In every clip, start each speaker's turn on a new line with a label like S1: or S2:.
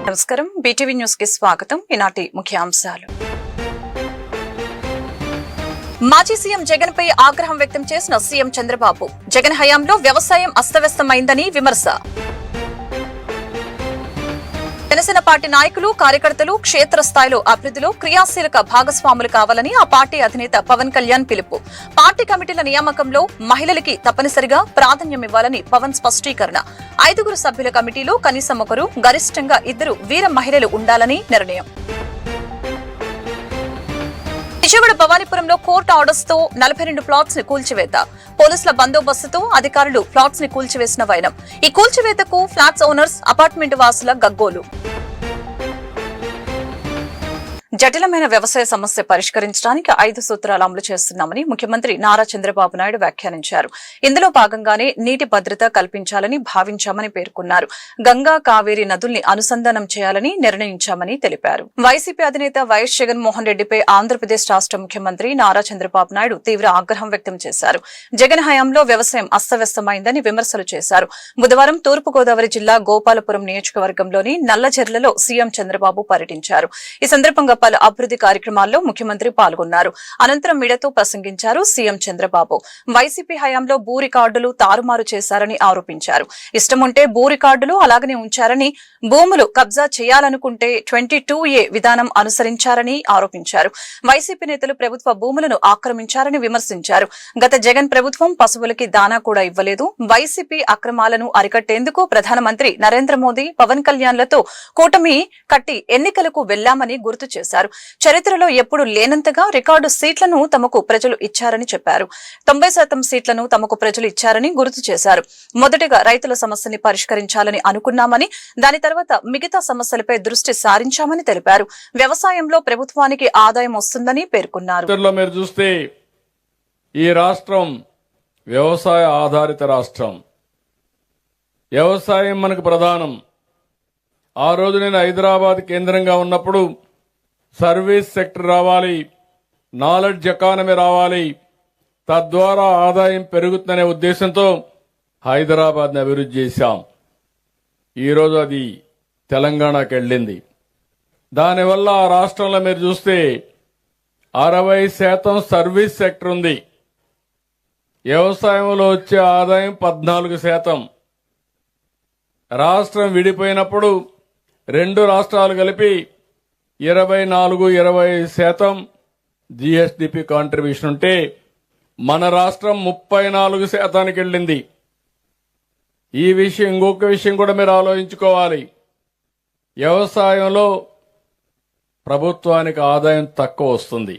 S1: నమస్కారం, BTV news కి స్వాగతం. ఈనాటి ముఖ్యాంశాలు. మాజీ సీఎం జగన్ పై ఆగ్రహం వ్యక్తం చేసిన సీఎం చంద్రబాబు. జగన్ హయాంలో వ్యవసాయం అస్తవ్యస్తమైందని విమర్శ. జనసేన పార్టీ నాయకులు, కార్యకర్తలు క్షేత్రస్థాయిలో అభివృద్ధిలో క్రియాశీలక భాగస్వాములు కావాలని ఆ పార్టీ అధినేత పవన్ కళ్యాణ్ పిలుపు. పార్టీ కమిటీల నియామకంలో మహిళలకి తప్పనిసరిగా ప్రాధాన్యమివ్వాలని పవన్ స్పష్టీకరణ. 5 సభ్యుల కమిటీలో కనీసం ఒకరు, గరిష్టంగా 2 వీర మహిళలు ఉండాలని నిర్ణయం. విజయవాడ భవానీపురంలో కోర్టు ఆర్డర్స్ తో 42 ప్లాట్స్ ని కూల్చివేత. పోలీసుల బందోబస్తుతో అధికారులు ప్లాట్స్ ని కూల్చివేసిన వైనం. ఈ కూల్చివేతకు ఫ్లాట్స్ ఓనర్స్, అపార్ట్మెంట్ వాసుల గగ్గోలు. జటిలమైన వ్యవసాయ సమస్య పరిష్కరించడానికి 5 సూత్రాలు అమలు చేస్తున్నామని ముఖ్యమంత్రి నారా చంద్రబాబు నాయుడు వ్యాఖ్యానించారు. ఇందులో భాగంగానే నీటి భద్రత కల్పించాలని భావించామని పేర్కొన్నారు. గంగా, కావేరీ నదుల్ని అనుసంధానం చేయాలని నిర్ణయించామని తెలిపారు. వైసీపీ అధినేత వైఎస్ జగన్మోహన్ రెడ్డిపై ఆంధ్రప్రదేశ్ రాష్ట ముఖ్యమంత్రి నారా చంద్రబాబు నాయుడు తీవ్ర ఆగ్రహం వ్యక్తం చేశారు. జగన్ హయాంలో వ్యవసాయం అస్తవ్యస్తమైందని విమర్శలు చేశారు. బుధవారం తూర్పుగోదావరి జిల్లా గోపాలపురం నియోజకవర్గంలోని నల్లజర్లలో సీఎం చంద్రబాబు పర్యటించారు. ఈ సందర్భంగా పలు అభివృద్ది కార్యక్రమాల్లో ముఖ్యమంత్రి పాల్గొన్నారు. అనంతరం మీడియాతో ప్రసంగించారు సీఎం చంద్రబాబు. వైసీపీ హయాంలో భూ రికార్డులు తారుమారు చేశారని ఆరోపించారు. ఇష్టముంటే భూ రికార్డులు అలాగనే ఉంచారని, భూములు కబ్జా చేయాలనుకుంటే 22A విధానం అనుసరించారని ఆరోపించారు. వైసీపీ నేతలు ప్రభుత్వ భూములను ఆక్రమించారని విమర్శించారు. గత జగన్ ప్రభుత్వం పశువులకి దానా కూడా ఇవ్వలేదు. వైసీపీ అక్రమాలను అరికట్టేందుకు ప్రధానమంత్రి నరేంద్ర మోదీ, పవన్ కళ్యాణ్లతో కూటమి కట్టి ఎన్నికలకు వెళ్లామని గుర్తు చేశారు. చరిత్రలో ఎప్పుడు లేనంతగా రికార్డు సీట్లను తమకు ప్రజలు ఇచ్చారని చెప్పారు. 90% సీట్లను తమకు ప్రజలు ఇచ్చారని గుర్తు చేశారు. మొదటిగా రైతుల సమస్యని పరిష్కరించాలని అనుకున్నామని, దాని తర్వాత మిగతా సమస్యలపై దృష్టి సారించామని తెలిపారు. వ్యవసాయంలో ప్రభుత్వానికి ఆదాయం వస్తుందని పేర్కొన్నారు.
S2: మీరు చూస్తే ఈ రాష్ట్రం వ్యవసాయ ఆధారిత రాష్ట్రం. వ్యవసాయం మనకు ప్రధానం. ఆ రోజు నేను హైదరాబాద్ కేంద్రంగా ఉన్నప్పుడు సర్వీస్ సెక్టర్ రావాలి, నాలెడ్జ్ ఎకానమీ రావాలి, తద్వారా ఆదాయం పెరుగుతుందనే ఉద్దేశంతో హైదరాబాద్ని అభివృద్ధి చేశాం. ఈరోజు అది తెలంగాణకు వెళ్ళింది. దానివల్ల ఆ రాష్ట్రంలో మీరు చూస్తే 60% సర్వీస్ సెక్టర్ ఉంది. వ్యవసాయంలో వచ్చే ఆదాయం 14%. రాష్ట్రం విడిపోయినప్పుడు 2 రాష్ట్రాలు కలిపి 24-20% జీఎస్డీపీ కాంట్రిబ్యూషన్ ఉంటే మన రాష్ట్రం 34%కి వెళ్ళింది. ఈ విషయం, ఇంకొక విషయం కూడా మీరు ఆలోచించుకోవాలి. వ్యవసాయంలో ప్రభుత్వానికి ఆదాయం తక్కువ వస్తుంది.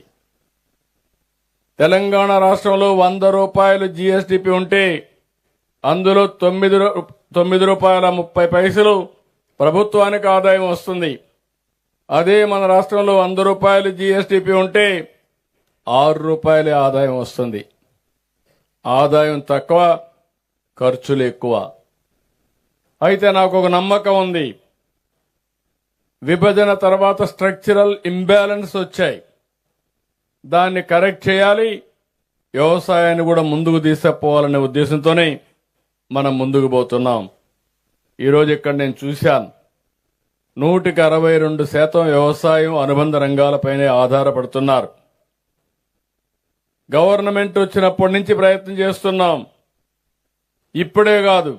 S2: తెలంగాణ రాష్ట్రంలో 100 రూపాయలు జీఎస్డీపీ ఉంటే అందులో 9 రూపాయల 30 పైసలు ప్రభుత్వానికి ఆదాయం వస్తుంది. అదే మన రాష్ట్రంలో 100 రూపాయలు జీఎస్డీపీ ఉంటే 6 రూపాయలే ఆదాయం వస్తుంది. ఆదాయం తక్కువ, ఖర్చులు ఎక్కువ. అయితే నాకు ఒక నమ్మకం ఉంది. విభజన తర్వాత స్ట్రక్చరల్ ఇంబ్యాలెన్స్ వచ్చాయి. దాన్ని కరెక్ట్ చేయాలి. వ్యవసాయాన్ని కూడా ముందుకు తీసుకుపోవాలనే ఉద్దేశంతోనే మనం ముందుకు పోతున్నాం. ఈరోజు ఇక్కడ నేను చూశాను, 162% వ్యవసాయం, అనుబంధ రంగాలపైనే ఆధారపడుతున్నారు. గవర్నమెంట్ వచ్చినప్పటి నుంచి ప్రయత్నం చేస్తున్నాం. ఇప్పుడే కాదు,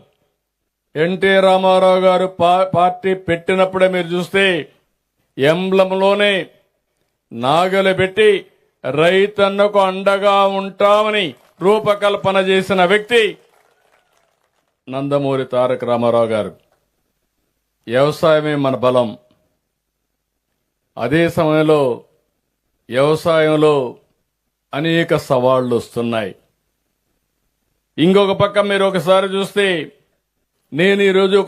S2: ఎన్టీ రామారావు గారు పార్టీ పెట్టినప్పుడే మీరు చూస్తే ఎంబ్లంలోనే నాగలి పెట్టి రైతన్నకు అండగా ఉంటామని రూపకల్పన చేసిన వ్యక్తి నందమూరి తారక రామారావు గారు. వ్యవసాయమే మన బలం. అదే సమయంలో వ్యవసాయంలో అనేక సవాళ్లు వస్తున్నాయి. ఇంకొక పక్క మీరు ఒకసారి చూస్తే, నేను ఈరోజు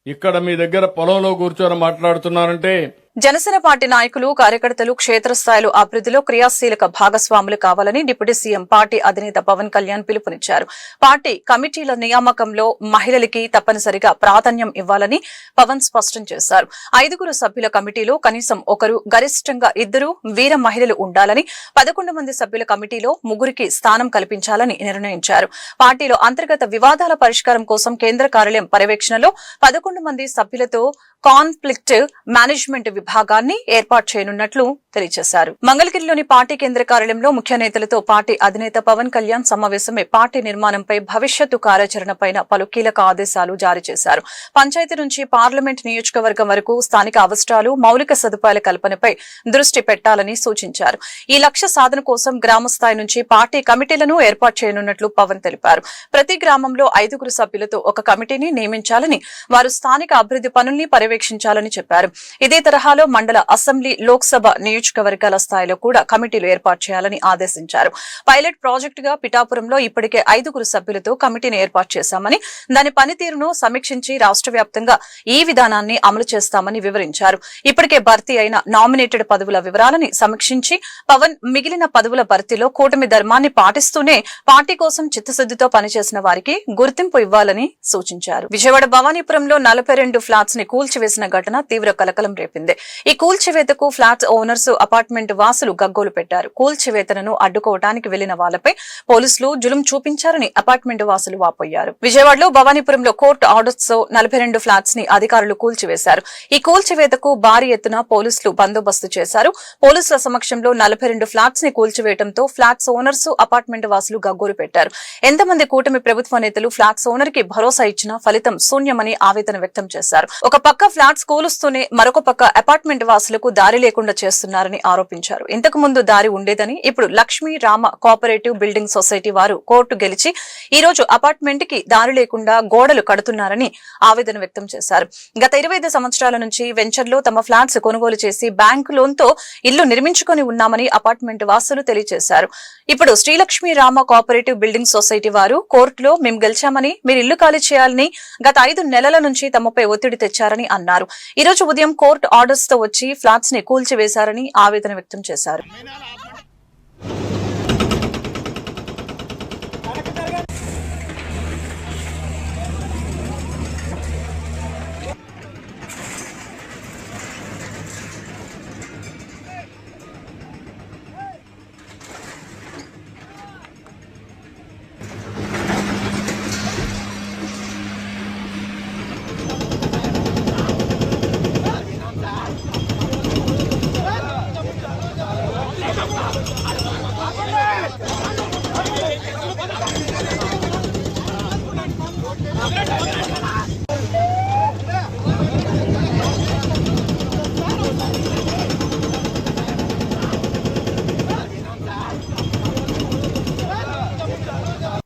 S2: ఇక్కడ మీ దగ్గర పొలంలో కూర్చొని మాట్లాడుతున్నానంటే
S1: జనసేన పార్టీ నాయకులు కార్యకర్తలు క్షేత్రస్థాయిలో అభివృద్ధిలో క్రియాశీలక భాగస్వాములు కావాలని డిప్యూటీ సీఎం పార్టీ అధినేత పవన్ కళ్యాణ్ పిలుపునిచ్చారు. పార్టీ కమిటీల నియామకంలో మహిళలకి తప్పనిసరిగా ప్రాధాన్యం ఇవ్వాలని పవన్ స్పష్టం చేశారు. 5 సభ్యుల కమిటీలో కనీసం ఒకరు, గరిష్టంగా 2 వీర మహిళలు ఉండాలని, 11 మంది సభ్యుల కమిటీలో 3కి స్థానం కల్పించాలని నిర్ణయించారు. పార్టీలో అంతర్గత వివాదాల పరిష్కారం కోసం కేంద్ర కార్యాలయం పర్యవేక్షణలో 11 మంది సభ్యులతో కాన్ఫ్లిక్ట్ మేనేజ్మెంట్ విభాగాన్ని ఏర్పాటు చేయనున్నట్లు తెలియజేశారు. మంగళగిరిలోని పార్టీ కేంద్ర కార్యాలయంలో ముఖ్య నేతలతో పార్టీ అధినేత పవన్ కళ్యాణ్ సమావేశమై పార్టీ నిర్మాణంపై, భవిష్యత్తు కార్యాచరణపై పలు కీలక ఆదేశాలు జారీ చేశారు. పంచాయతీ నుంచి పార్లమెంట్ నియోజకవర్గం వరకు స్థానిక అవసరాలు, మౌలిక సదుపాయాల కల్పనపై దృష్టి పెట్టాలని సూచించారు. ఈ లక్ష్య సాధన కోసం గ్రామ స్థాయి నుంచి పార్టీ కమిటీలను ఏర్పాటు చేయనున్నట్లు పవన్ తెలిపారు. ప్రతి గ్రామంలో 5 సభ్యులతో ఒక కమిటీని నియమించాలని, వారు స్థానిక అభివృద్ధి పనుల్ని పర్యవేక్షించాలని చెప్పారు. ఇదే తరహాలో మండల, అసెంబ్లీ, లోక్సభ నియోజకవర్గాల స్థాయిలో కూడా కమిటీలు ఏర్పాటు చేయాలని ఆదేశించారు. పైలట్ ప్రాజెక్టుగా పిఠాపురంలో ఇప్పటికే 5 సభ్యులతో కమిటీని ఏర్పాటు చేశామని, దాని పనితీరును సమీక్షించి రాష్ట్ర వ్యాప్తంగా ఈ విధానాన్ని అమలు చేస్తామని వివరించారు. ఇప్పటికే భర్తీ అయిన నామినేటెడ్ పదవుల వివరాలని సమీక్షించి పవన్ మిగిలిన పదవుల భర్తీలో కూటమి ధర్మాన్ని పాటిస్తూనే పార్టీ కోసం చిత్తశుద్దితో పనిచేసిన వారికి గుర్తింపు ఇవ్వాలని సూచించారు. విజయవాడ భవానీపురంలో 42 ఫ్లాట్స్ ని కూల్చివేసిన ఘటన తీవ్ర కలకలం రేపింది. ఈ కూల్చివేతకు ఫ్లాట్స్ ఓనర్స్, అపార్ట్మెంట్ వాసులు గగ్గోలు పెట్టారు. కూల్చివేతలను అడ్డుకోవడానికి వెళ్లిన వాళ్లపై పోలీసులు జులుం చూపించారని అపార్ట్మెంట్ వాసులు వాపోయారు. విజయవాడలో భవానీపురంలో కోర్టు ఆర్డర్స్ తో 42 ఫ్లాట్స్ ని అధికారులు కూల్చివేశారు. ఈ కూల్చివేతకు భారీ ఎత్తున పోలీసులు బందోబస్తు చేశారు. పోలీసుల సమక్షంలో 42 ఫ్లాట్స్ ని కూల్చివేయడంతో ఫ్లాట్స్ ఓనర్స్, అపార్ట్మెంట్ వాసులు గగ్గోలు పెట్టారు. ఎంతమంది కూటమి ప్రభుత్వ నేతలు ఫ్లాట్స్ ఓనర్ కి భరోసా ఇచ్చినా ఫలితం శూన్యమని ఆవేదన వ్యక్తం చేశారు. ఒక పక్క ఫ్లాట్స్ కూలుస్తూనే మరొక పక్క అపార్ట్మెంట్ వాసులకు దారి లేకుండా చేస్తున్నారని ఆరోపించారు. ఇంతకు ముందు దారి ఉండేదని, ఇప్పుడు Lakshmi Rama cooperative building society వారు కోర్టు గెలిచి ఈ రోజు అపార్ట్మెంట్ కి దారి లేకుండా గోడలు కడుతున్నారని ఆవేదన వ్యక్తం చేశారు. గత 25 సంవత్సరాల నుంచి వెంచర్ లో తమ ఫ్లాట్స్ కొనుగోలు చేసి బ్యాంకు లోన్ తో ఇల్లు నిర్మించుకొని ఉన్నామని అపార్ట్మెంట్ వాసులు తెలియజేశారు. ఇప్పుడు Sri Lakshmi Rama cooperative building society వారు కోర్టులో మేము గెలిచామని, మీరు ఇల్లు ఖాళీ చేయాలని గత 5 నెలల నుంచి తమపై ఒత్తిడి తెచ్చారని అన్నారు. ఈ రోజు ఉదయం కోర్టు ఆర్డర్స్ తో వచ్చి ఫ్లాట్స్ ని కూల్చివేశారని ఆవేదన వ్యక్తం చేశారు.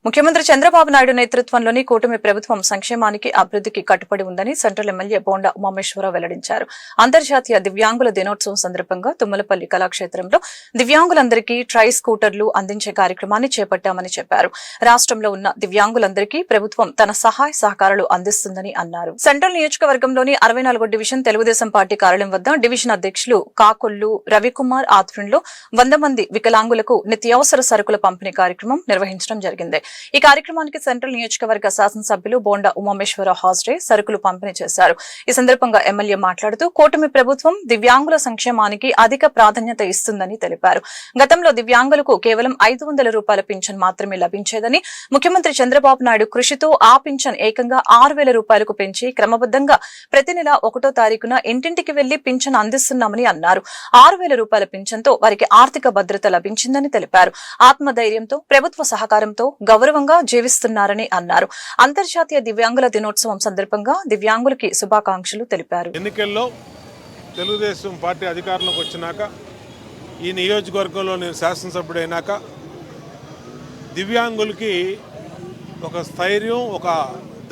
S1: ముఖ్యమంత్రి చంద్రబాబు నాయుడు నేతృత్వంలోని కూటమి ప్రభుత్వం సంక్షేమానికి, అభివృద్ధికి కట్టుబడి ఉందని సెంట్రల్ ఎమ్మెల్యే బోండా ఉమామేశ్వరరావు వెల్లడించారు. అంతర్జాతీయ దివ్యాంగుల దినోత్సవం సందర్భంగా తుమ్మలపల్లి కళాక్షేత్రంలో దివ్యాంగులందరికీ ట్రై స్కూటర్లు అందించే కార్యక్రమాన్ని చేపట్టామని చెప్పారు. రాష్ట్రంలో ఉన్న దివ్యాంగులందరికీ ప్రభుత్వం తన సహాయ సహకారాలు అందిస్తుందని అన్నారు. సెంట్రల్ నియోజకవర్గంలోని 64వ డివిజన్ తెలుగుదేశం పార్టీ కార్యాలయం వద్ద డివిజన్ అధ్యక్షులు కాకొల్లు రవికుమార్ ఆధ్వర్యంలో 100 మంది వికలాంగులకు నిత్యావసర సరుకుల పంపిణీ కార్యక్రమం నిర్వహించడం జరిగింది. ఈ కార్యక్రమానికి సెంట్రల్ నియోజకవర్గ శాసనసభ్యులు బోండా ఉమామేశ్వరరావు హాజరై సరుకులు పంపిణీ చేశారు. ఈ సందర్భంగా ఎమ్మెల్యే మాట్లాడుతూ కూటమి ప్రభుత్వం దివ్యాంగుల సంక్షేమానికి అధిక ప్రాధాన్యత ఇస్తుందని తెలిపారు. గతంలో దివ్యాంగులకు కేవలం 500 రూపాయల పింఛన్ మాత్రమే లభించేదని, ముఖ్యమంత్రి చంద్రబాబు నాయుడు కృషితో ఆ పింఛన్ ఏకంగా 6000 రూపాయలకు పెంచి క్రమబద్దంగా ప్రతి నెల 1వ తారీఖున ఇంటింటికి వెళ్లి పింఛన్ అందిస్తున్నామని అన్నారు. 6000 రూపాయల పింఛన్తో వారికి ఆర్థిక భద్రత లభించిందని తెలిపారు. ఆత్మధైర్యంతో, ప్రభుత్వ సహకారంతో గౌరవంగా జీవిస్తున్నారని అన్నారు. అంతర్జాతీయ దివ్యాంగుల దినోత్సవం సందర్భంగా దివ్యాంగులకి శుభాకాంక్షలు తెలిపారు.
S3: ఎన్నికల్లో తెలుగుదేశం పార్టీ అధికారంలోకి వచ్చినాక, ఈ నియోజకవర్గంలో నేను శాసనసభ్యుడైనాక దివ్యాంగులకి ఒక స్థైర్యం, ఒక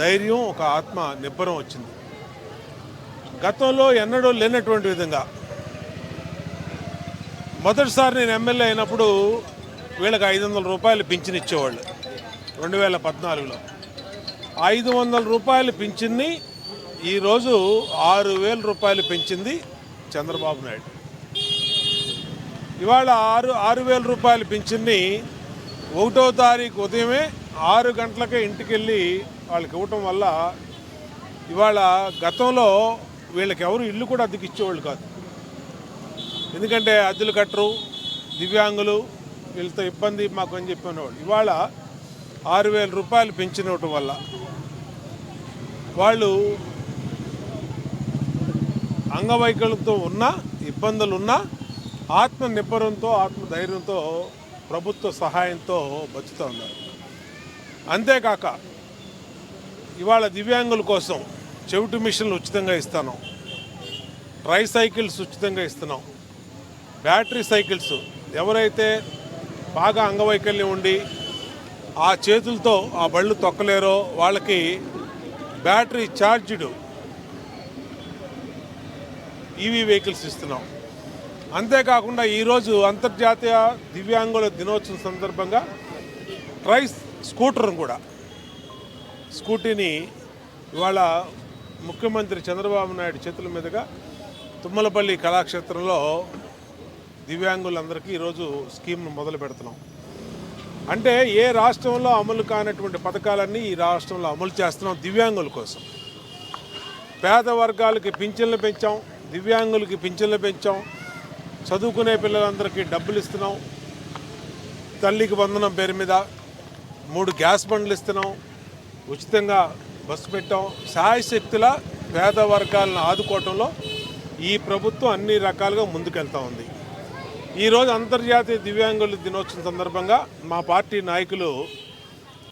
S3: ధైర్యం, ఒక ఆత్మ నిబ్బరం వచ్చింది. గతంలో ఎన్నడూ లేనటువంటి విధంగా మొదటిసారి నేను ఎమ్మెల్యే అయినప్పుడు వీళ్ళకి 500 రూపాయలు పింఛన్ ఇచ్చేవాళ్ళు. 2014లో 500 రూపాయలు పింఛన్ని ఈరోజు 6000 రూపాయలు పెంచింది చంద్రబాబు నాయుడు. ఇవాళ 6,000 రూపాయల పింఛన్ని 1వ తారీఖు ఉదయమే 6 గంటలకే ఇంటికి వెళ్ళి వాళ్ళకి ఇవ్వటం వల్ల ఇవాళ గతంలో వీళ్ళకి ఎవరు ఇల్లు కూడా అద్దెకి ఇచ్చేవాళ్ళు కాదు. ఎందుకంటే అద్దెలు కట్టరు, దివ్యాంగులు, వీళ్ళతో ఇబ్బంది మాకు అని చెప్పినవాళ్ళు. ఇవాళ 6,000 రూపాయలు పెంచినవటం వల్ల వాళ్ళు అంగవైకల్యంతో ఉన్న ఇబ్బందులున్నా ఆత్మ నిబ్బరంతో ఆత్మధైర్యంతో ప్రభుత్వ సహాయంతో బతుకుతూ ఉన్నారు. అంతేకాక ఇవాళ దివ్యాంగుల కోసం చెవిటి మిషన్లు ఉచితంగా ఇస్తున్నాం, ట్రై సైకిల్స్ ఉచితంగా ఇస్తున్నాం, బ్యాటరీ సైకిల్స్ ఎవరైతే బాగా అంగవైకల్యం ఉండి ఆ చేతులతో ఆ బళ్ళు తొక్కలేరో వాళ్ళకి బ్యాటరీ ఛార్జ్డ్ ఈవీ వెహికల్స్ ఇస్తున్నాం. అంతేకాకుండా ఈరోజు అంతర్జాతీయ దివ్యాంగుల దినోత్సవం సందర్భంగా ట్రై స్కూటర్ను కూడా స్కూటీని ఇవాళ ముఖ్యమంత్రి చంద్రబాబు నాయుడు చేతుల మీదుగా తుమ్మలపల్లి కళాక్షేత్రంలో దివ్యాంగులందరికీ ఈరోజు స్కీమ్ను మొదలు పెడుతున్నాం. అంటే ఏ రాష్ట్రంలో అమలు కానటువంటి పథకాలన్నీ ఈ రాష్ట్రంలో అమలు చేస్తున్నాం దివ్యాంగుల కోసం. పేద వర్గాలకి పింఛన్లు పెంచాం, దివ్యాంగులకి పింఛన్లు పెంచాం, చదువుకునే పిల్లలందరికీ డబ్బులు ఇస్తున్నాం, తల్లికి వందనం పేరు మీద 3 గ్యాస్ బండ్లు ఇస్తున్నాం, ఉచితంగా బస్సు పెట్టాం. శాయశక్తుల పేద వర్గాలను ఆదుకోవటంలో ఈ ప్రభుత్వం అన్ని రకాలుగా ముందుకెళ్తా ఉంది. ఈరోజు అంతర్జాతీయ దివ్యాంగుల దినోత్సవం సందర్భంగా మా పార్టీ నాయకులు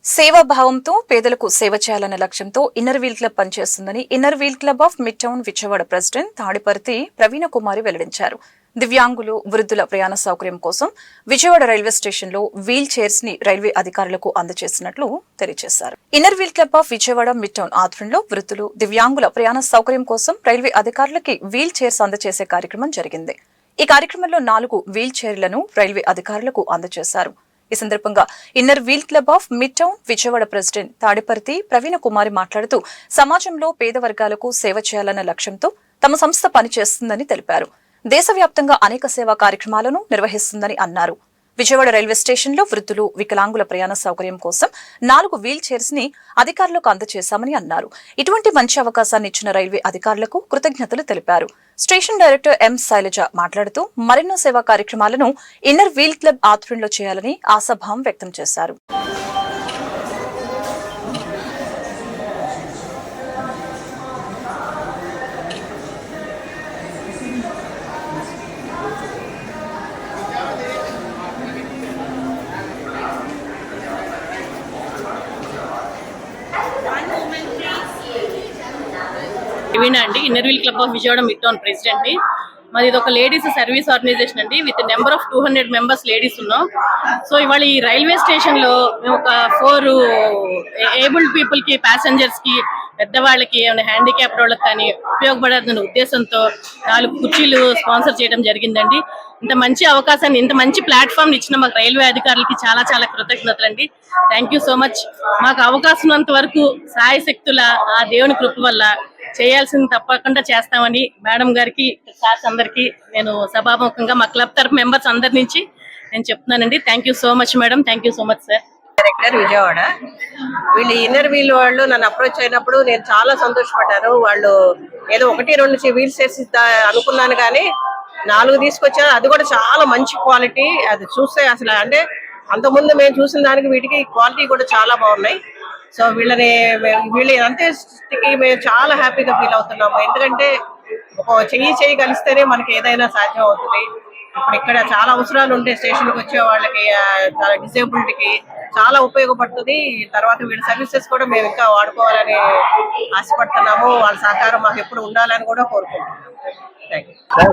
S1: సేవాభావంతో పేదలకు సేవ చేయాలన్న లక్ష్యంతో ఇన్నర్ వీల్ క్లబ్ పనిచేస్తుందని inner wheel club of mid town Vijayawada president Tadiparthi Praveena Kumari వెల్లడించారు. దివ్యాంగులు, వృద్ధుల ప్రయాణ సౌకర్యం కోసం విజయవాడ రైల్వే స్టేషన్లో వీల్ చైర్స్ ని రైల్వే అధికారులకు అందజేసినట్లు తెలియజేశారు. Inner wheel club of Vijayawada mid town ఆధ్వర్యంలో వృద్ధులు, దివ్యాంగుల ప్రయాణ సౌకర్యం కోసం రైల్వే అధికారులకి వీల్ చైర్స్ అందజేసే కార్యక్రమం జరిగింది. ఈ కార్యక్రమంలో 4 వీల్ చైర్లను రైల్వే అధికారులకు అందజేశారు. ఈ సందర్భంగా inner wheel club of mid town Vijayawada president Tadiparthi Praveena Kumari మాట్లాడుతూ సమాజంలో పేద వర్గాలకు సేవ చేయాలన్న లక్ష్యంతో తమ సంస్థ పనిచేస్తుందని తెలిపారు. దేశవ్యాప్తంగా అనేక సేవా కార్యక్రమాలను నిర్వహిస్తుందని అన్నారు. విజయవాడ రైల్వే స్టేషన్లో వృద్ధులు, వికలాంగుల ప్రయాణ సౌకర్యం కోసం 4 వీల్ చైర్స్ ని అధికారులకు అందజేశామని అన్నారు. ఇటువంటి మంచి అవకాశాన్ని ఇచ్చిన రైల్వే అధికారులకు కృతజ్ఞతలు తెలిపారు. స్టేషన్ డైరెక్టర్ ఎం శైలజ మాట్లాడుతూ మరెన్నో సేవా కార్యక్రమాలను ఇన్నర్ వీల్ క్లబ్ ఆధ్వర్యంలో చేయాలని ఆశాభావం వ్యక్తం చేశారు.
S4: అండి inner wheel club of Vijayawada mid town president ని. మాది ఇది ఒక లేడీస్ సర్వీస్ ఆర్గనైజేషన్ అండి. With number of 200 members ladies ఉన్నాం. సో ఇవాళ ఈ రైల్వే స్టేషన్ లో మేము ఒక 4 ఏబుల్డ్ పీపుల్ కి, ప్యాసింజర్స్ కి, పెద్దవాళ్ళకి, ఏమైనా హ్యాండిక్యాప్ వాళ్ళకి కానీ ఉపయోగపడాలన్న ఉద్దేశంతో 4 కుర్చీలు స్పాన్సర్ చేయడం జరిగిందండి. ఇంత మంచి అవకాశాన్ని, ఇంత మంచి ప్లాట్ఫామ్ ఇచ్చిన మాకు రైల్వే అధికారులకి చాలా చాలా కృతజ్ఞతలు అండి. Thank you so much. మాకు అవకాశం ఉన్నంత వరకు సాయశక్తుల ఆ దేవుని కృప వల్ల చేయాల్సింది తప్పకుండా చేస్తామని మేడం గారికి, సార్స్ అందరికి నేను సభాముఖంగా మా క్లబ్ తరఫు మెంబర్స్ అందరి నుంచి నేను చెప్తున్నానండి. Thank you so much madam. Thank you so much sir.
S5: Director Vijayawada. వీళ్ళు ఇన్నర్ వీల్ వాళ్ళు నన్ను అప్రోచ్ అయినప్పుడు నేను చాలా సంతోషపడ్డాను. వాళ్ళు ఏదో 1-2 వీల్ చైర్స్ అనుకున్నాను కానీ 4 తీసుకొచ్చారు. అది కూడా చాలా మంచి క్వాలిటీ. అది చూస్తే అసలు అంటే అంతకుముందు మేము చూసిన దానికి వీటికి క్వాలిటీ కూడా చాలా బాగున్నాయి. సో వీళ్ళు అంతే మేము చాలా హ్యాపీగా ఫీల్ అవుతున్నాము. ఎందుకంటే ఒక చెయ్యి కలిస్తేనే మనకి ఏదైనా సాధ్యం అవుతుంది. ఇప్పుడు ఇక్కడ చాలా అవసరాలు ఉంటాయి. స్టేషన్కి వచ్చే వాళ్ళకి, చాలా డిసేబుల్డ్కి చాలా ఉపయోగపడుతుంది. తర్వాత వీళ్ళ సర్వీసెస్ కూడా మేము ఇంకా వాడుకోవాలని ఆశపడుతున్నాము. వాళ్ళ సహకారం మాకు ఎప్పుడు ఉండాలని కూడా కోరుకుంటున్నాము.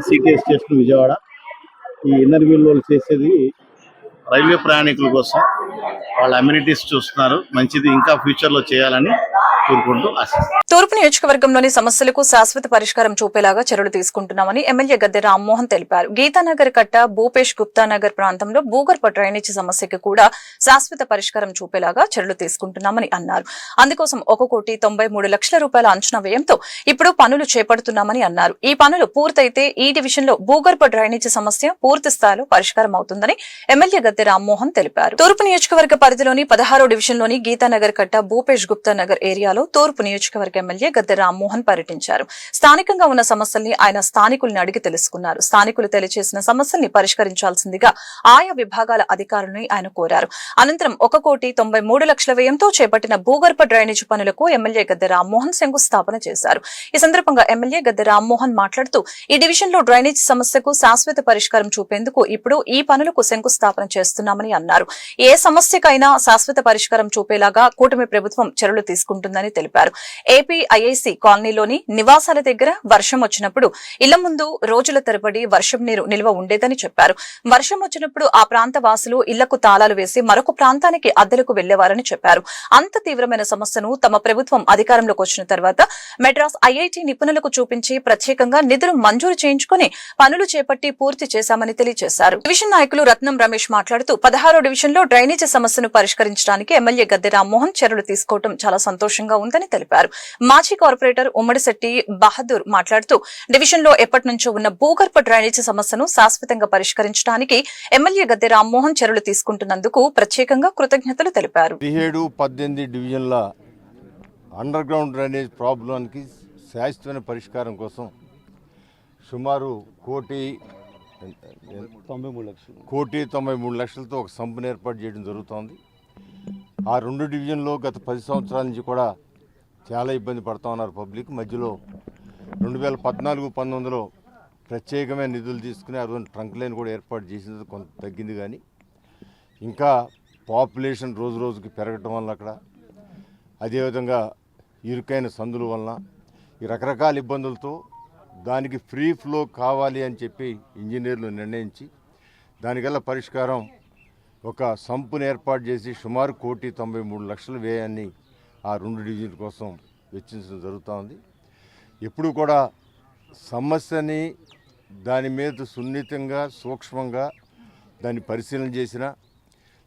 S6: సిటీ స్టేషన్ విజయవాడ ఈ ఇన్నర్ వీల్ వాళ్ళు చేసేది రైల్వే ప్రయాణికుల కోసం వాళ్ళ అమ్యూనిటీస్ చూస్తున్నారు. మంచిది, ఇంకా ఫ్యూచర్లో చేయాలని కోరుకుంటూ ఆశిస్తాను.
S1: తూర్పు నియోజకవర్గంలోని సమస్యలకు శాశ్వత పరిష్కారం చూపేలాగా చర్యలు తీసుకుంటున్నామని ఎమ్మెల్యే గద్దె రామ్మోహన్ తెలిపారు. గీతానగర్ కట్ట, భూపేష్ గుప్తా నగర్ ప్రాంతంలో భూగర్భ డ్రైనేజీ సమస్యకు కూడా శాశ్వత పరిష్కారం చూపేలాగా చర్యలు తీసుకుంటున్నామని అన్నారు. అందుకోసం 1,93,00,000 రూపాయల అంచనా వ్యయంతో ఇప్పుడు పనులు చేపడుతున్నామని అన్నారు. ఈ పనులు పూర్తయితే ఈ డివిజన్ లో భూగర్భ డ్రైనేజీ సమస్య పూర్తి స్థాయిలో పరిష్కారం అవుతుందని ఎమ్మెల్యే గద్దె రామ్మోహన్ తెలిపారు. తూర్పు నియోజకవర్గ పరిధిలోని 16వ డివిజన్లోని గీతానగర్ కట్ట, భూపేష్ గుప్తా నగర్ ఏరియాలో తూర్పు నియోజకవర్గ ఎమ్మెల్యే గద్దె రామ్మోహన్ పర్యటించారు. స్థానికంగా ఉన్న సమస్యల్ని ఆయన స్థానికుల్ని అడిగి తెలుసుకున్నారు. స్థానికులు తెలియజేసిన సమస్యల్ని పరిష్కరించాల్సిందిగా ఆయా విభాగాల అధికారులను ఆయన కోరారు. అనంతరం 1,93,00,000 వ్యయంతో చేపట్టిన భూగర్భ డ్రైనేజీ పనులకు ఎమ్మెల్యే గద్దె రామ్మోహన్ శంకుస్థాపన చేశారు. ఈ సందర్భంగా ఎమ్మెల్యే గద్దె రామ్మోహన్ మాట్లాడుతూ ఈ డివిజన్ లో డ్రైనేజీ సమస్యకు శాశ్వత పరిష్కారం చూపేందుకు ఇప్పుడు ఈ పనులకు శంకుస్థాపన చేస్తున్నామని అన్నారు. ఏ సమస్యకైనా శాశ్వత పరిష్కారం చూపేలాగా కూటమి ప్రభుత్వం చర్యలు తీసుకుంటుందని తెలిపారు. ఏపీఐఐసి కాలనీలోని నివాసాల దగ్గర వర్షం వచ్చినప్పుడు ఇళ్ల ముందు రోజుల తరబడి వర్షం నీరు నిల్వ ఉండేదని చెప్పారు. వర్షం వచ్చినప్పుడు ఆ ప్రాంత వాసులు ఇళ్లకు తాళాలు వేసి మరొక ప్రాంతానికి అద్దెలకు వెళ్లేవారని చెప్పారు. అంత తీవ్రమైన సమస్యను తమ ప్రభుత్వం అధికారంలోకి వచ్చిన తర్వాత మెడ్రాస్ ఐఐటి నిపుణులకు చూపించి ప్రత్యేకంగా నిధులు మంజూరు చేయించుకుని పనులు చేపట్టి పూర్తి చేశామని తెలియజేశారు. డివిజన్ నాయకులు రత్నం రమేష్ మాట్లాడుతూ 16వ డివిజన్ లో డ్రైనేజీ సమస్యను పరిష్కరించడానికి ఎమ్మెల్యే గద్దె రామ్మోహన్ చర్యలు తీసుకోవడం చాలా సంతోషంగా ఉందని తెలిపారు. మాజీ కార్పొరేటర్ ఉమ్మడిశెట్టి బహదూర్ మాట్లాడుతూ డివిజన్ లో ఎప్పటి నుంచో ఉన్న భూగర్భ డ్రైనేజీ సమస్యను శాశ్వతంగా పరిష్కరించడానికి ఎమ్మెల్యే గద్దె రామ్మోహన్ చర్యలు తీసుకుంటున్నందుకు ప్రత్యేకంగా కృతజ్ఞతలు తెలిపారు.
S7: 17-18 డివిజన్ల అండర్ గ్రౌండ్ డ్రైనేజ్ ప్రాబ్లానికి శాశ్వతమైన పరిష్కారం కోసం సుమారు 1,93,00,000తో ఒక సంపుని ఏర్పాటు చేయడం జరుగుతోంది. ఆ 2 డివిజన్లో గత 10 సంవత్సరాల నుంచి కూడా చాలా ఇబ్బంది పడుతూ ఉన్నారు పబ్లిక్. మధ్యలో 2014-19లో ప్రత్యేకమైన నిధులు తీసుకుని ఆ రోజు ట్రంక్ లైన్ కూడా ఏర్పాటు చేసినది కొంత తగ్గింది. కానీ ఇంకా పాపులేషన్ రోజు రోజుకి పెరగటం వల్ల అక్కడ అదేవిధంగా ఇరుకైన సందుల వలన ఈ రకరకాల ఇబ్బందులతో దానికి ఫ్రీ ఫ్లో కావాలి అని చెప్పి ఇంజనీర్లు నిర్ణయించి దానికల్లా పరిష్కారం ఒక సంపుని ఏర్పాటు చేసి సుమారు 1,93,00,000 వ్యయాన్ని ఆ 2 డివిజన్ల కోసం వెచ్చించడం జరుగుతూ ఉంది. ఎప్పుడు కూడా సమస్యని దాని మీద సున్నితంగా సూక్ష్మంగా దాన్ని పరిశీలన చేసినా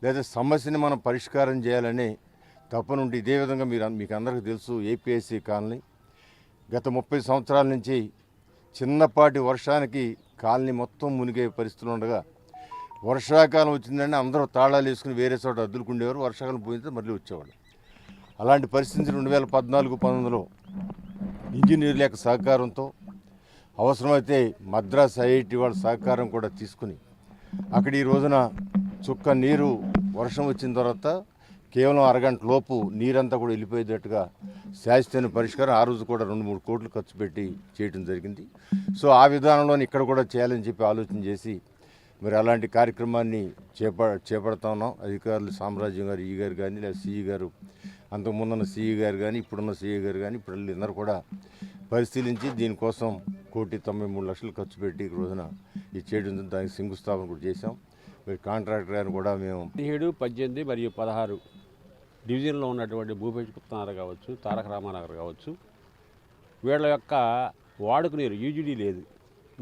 S7: లేదా సమస్యని మనం పరిష్కారం చేయాలని తప్పనుండి ఇదే విధంగా మీకు అందరికీ తెలుసు ఏపీఐసి కాలనీ గత 30 సంవత్సరాల నుంచి చిన్నపాటి వర్షానికి కాలనీ మొత్తం మునిగే పరిస్థితులు ఉండగా వర్షాకాలం వచ్చిందంటే అందరూ తాళాలు వేసుకుని వేరే చోట అద్దులుకుండేవారు. వర్షాకాలం పోయితే మళ్ళీ వచ్చేవాళ్ళు. అలాంటి పరిస్థితి 2014-19లో ఇంజనీర్ల యొక్క సహకారంతో అవసరమైతే మద్రాస్ ఐఐటి వాళ్ళ సహకారం కూడా తీసుకుని అక్కడ ఈ రోజున చుక్క నీరు వర్షం వచ్చిన తర్వాత కేవలం అరగంట లోపు నీరంతా కూడా వెళ్ళిపోయేటట్టుగా శాశ్వతమైన పరిష్కారం ఆ రోజు కూడా 2-3 కోట్లు ఖర్చు పెట్టి చేయడం జరిగింది. సో ఆ విధానంలోని ఇక్కడ కూడా చేయాలని చెప్పి ఆలోచన చేసి మరి అలాంటి కార్యక్రమాన్ని చేపడతా ఉన్నాం. అధికారులు సామ్రాజ్యం గారు ఈ గారు కానీ లేదా సిఈ గారు అంతకుముందున్న సిఈ గారు కానీ ఇప్పుడున్న సిఈ గారు కానీ ఇప్పుడు అందరూ కూడా పరిశీలించి దీనికోసం 1,93,00,000 ఖర్చు పెట్టి ఈ రోజున ఇది చేయడం దానికి శంకుస్థాపన కూడా చేశాం. మరి కాంట్రాక్టర్ గారిని కూడా మేము
S8: 17, 18 మరియు 16 డివిజన్లో ఉన్నటువంటి భూపేష్ గుప్తా నగర్ కావచ్చు, తారక రామానగర్ కావచ్చు, వీళ్ళ యొక్క వాడుక నీరు యూజీడీ లేదు.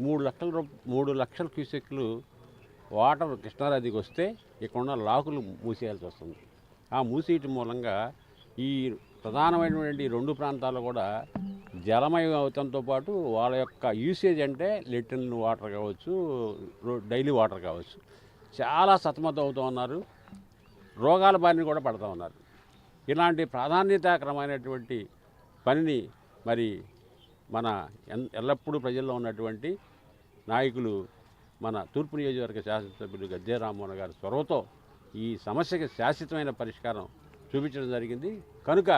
S8: 3 లక్షల క్యూసెక్లు వాటర్ కృష్ణానదికి వస్తే ఇక్కడున్న లాకులు మూసేయాల్సి వస్తుంది. ఆ మూసేయటం మూలంగా ఈ ప్రధానమైనటువంటి 2 ప్రాంతాలు కూడా జలమయం అవడంతో పాటు వాళ్ళ యొక్క యూసేజ్ అంటే లిటిల్ వాటర్ కావచ్చు, డైలీ వాటర్ కావచ్చు, చాలా సతమతం అవుతూ ఉన్నారు. రోగాల బారిన కూడా పడుతూ ఉన్నారు. ఇలాంటి ప్రాధాన్యతాక్రమైనటువంటి పనిని మరి మన ఎల్లప్పుడూ ప్రజల్లో ఉన్నటువంటి నాయకులు మన తూర్పు నియోజకవర్గ శాసనసభ్యులు గద్దె రామ్మోహన్ గారి చొరవతో ఈ సమస్యకి శాశ్వతమైన పరిష్కారం చూపించడం జరిగింది. కనుక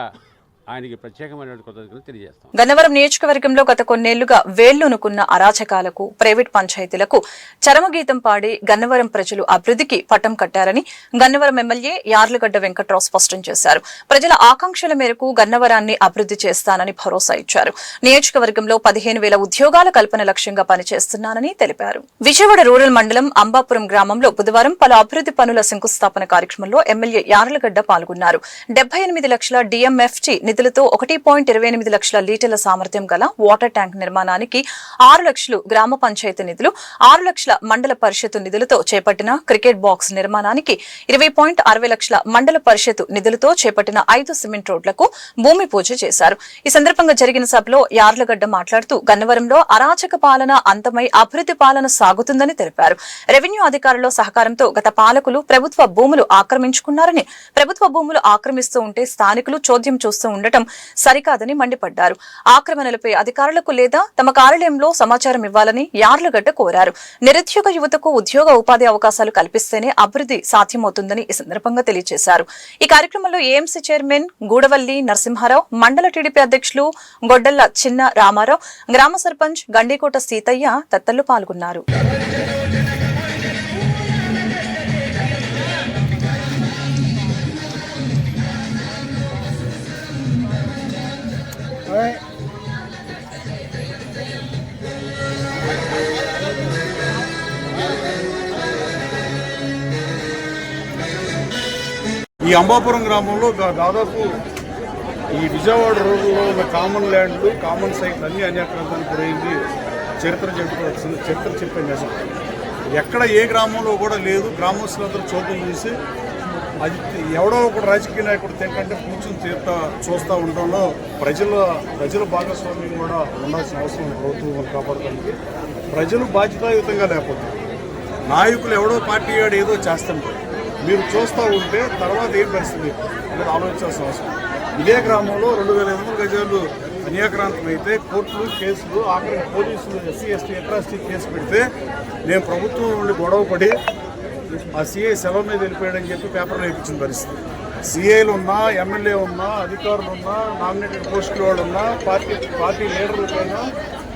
S8: ఆయనకి ప్రత్యేకమైన కృతజ్ఞతలు తెలియజేస్తాం.
S1: గన్నవరం నియోజకవర్గంలో గత కొన్నేళ్లుగా వేళ్లూనుకున్న అరాచకాలకు, ప్రైవేట్ పంచాయతీలకు చరమగీతం పాడి గన్నవరం ప్రజలు అభివృద్ధికి పట్టం కట్టారని గన్నవరం ఎమ్మెల్యే యార్లగడ్డ వెంకట్రావు స్పష్టం చేశారు. ప్రజల ఆకాంక్షల మేరకు గన్నవరాన్ని అభివృద్ధి చేస్తానని భరోసా ఇచ్చారు. నియోజకవర్గంలో 15,000 ఉద్యోగాల కల్పన లక్ష్యంగా పనిచేస్తున్నానని తెలిపారు. విజయవాడ రూరల్ మండలం అంబాపురం గ్రామంలో బుధవారం పలు అభివృద్ధి పనుల శంకుస్థాపన కార్యక్రమంలో ఎమ్మెల్యే యార్లగడ్డ పాల్గొన్నారు. 78 లక్షల డిఎంఎఫ్టి నిధులతో 1.28 లక్షల లీటర్ల సామర్థ్యం గల వాటర్ ట్యాంక్ నిర్మాణానికి 6 లక్షలు గ్రామ పంచాయతీ నిధులు, 6 లక్షల మండల పరిషత్తు నిధులతో చేపట్టిన క్రికెట్ బాక్స్ నిర్మాణానికి 20.60 లక్షల మండల పరిషత్తు నిధులతో చేపట్టిన 5 సిమెంట్ రోడ్లకు భూమి పూజ చేశారు. ఈ సందర్భంగా జరిగిన సభలో యార్లగడ్డ మాట్లాడుతూ గన్నవరంలో అరాచక పాలన అంతమై అభివృద్ధి పాలన సాగుతుందని తెలిపారు. రెవెన్యూ అధికారుల సహకారంతో గత పాలకులు ప్రభుత్వ భూములు ఆక్రమించుకున్నారని, ప్రభుత్వ భూములు ఆక్రమిస్తూ ఉంటే స్థానికులు చోద్యం చూస్తూ ఉండటం సరికాదని మండిపడ్డారు. ఆక్రమణలపై అధికారులకు లేదా తమ కార్యాలయంలో సమాచారం ఇవ్వాలని యార్లగడ్డ కోరారు. నిరుద్యోగ యువతకు ఉద్యోగ ఉపాధి అవకాశాలు కల్పిస్తేనే అభివృద్ధి సాధ్యమవుతుందని ఈ సందర్భంగా తెలియజేశారు. ఈ కార్యక్రమంలో ఏఎంసీ చైర్మన్ గూడవల్లి నరసింహారావు, మండల టీడీపీ అధ్యక్షులు గొడ్డల్ల చిన్న రామారావు, గ్రామ సర్పంచ్ గండికోట సీతయ్య తదితరులు పాల్గొన్నారు.
S9: ఈ అంబాపురం గ్రామంలో దాదాపు ఈ విజయవాడ రోడ్లో ఉన్న కామన్ ల్యాండ్లు, కామన్ సైట్లు అన్నీ అన్యాక్రాంతానికి గురైంది. చరిత్ర చెప్పే నిజం ఎక్కడ ఏ గ్రామంలో కూడా లేదు. గ్రామస్తులందరూ చోద్యం చూసి అది ఎవడో ఒక రాజకీయ నాయకుడు తింటే కూర్చొని చూస్తూ ఉండడంలో ప్రజల భాగస్వామ్యం కూడా ఉండాల్సిన అవసరం ఉంది. ప్రభుత్వం కాపాడడానికి ప్రజలు బాధ్యతాయుతంగా లేకపోతే నాయకులు ఎవడో పార్టీ వాడు ఏదో చేస్తుంటారు. మీరు చూస్తూ ఉంటే తర్వాత ఏం పరిస్థితి అనేది ఆలోచించాల్సిన అవసరం. ఇదే గ్రామంలో 2500 గజాలు అన్యాక్రాంతం అయితే కోర్టులు, కేసులు, ఆఖరికి పోలీసులు ఎస్సీ ఎస్టీ అట్రాసిటీ కేసు పెడితే నేను ప్రభుత్వం నుండి గొడవపడి ఆ సీఐ సెలవు మీద వెళ్ళిపోయాడని చెప్పి పేపర్లో వేయించిన పరిస్థితి. సీఐలు ఉన్నా, ఎమ్మెల్యే ఉన్నా, అధికారులు ఉన్నా, నామినేటెడ్ పోస్టుల వాళ్ళు ఉన్నా, పార్టీ లీడర్లకైనా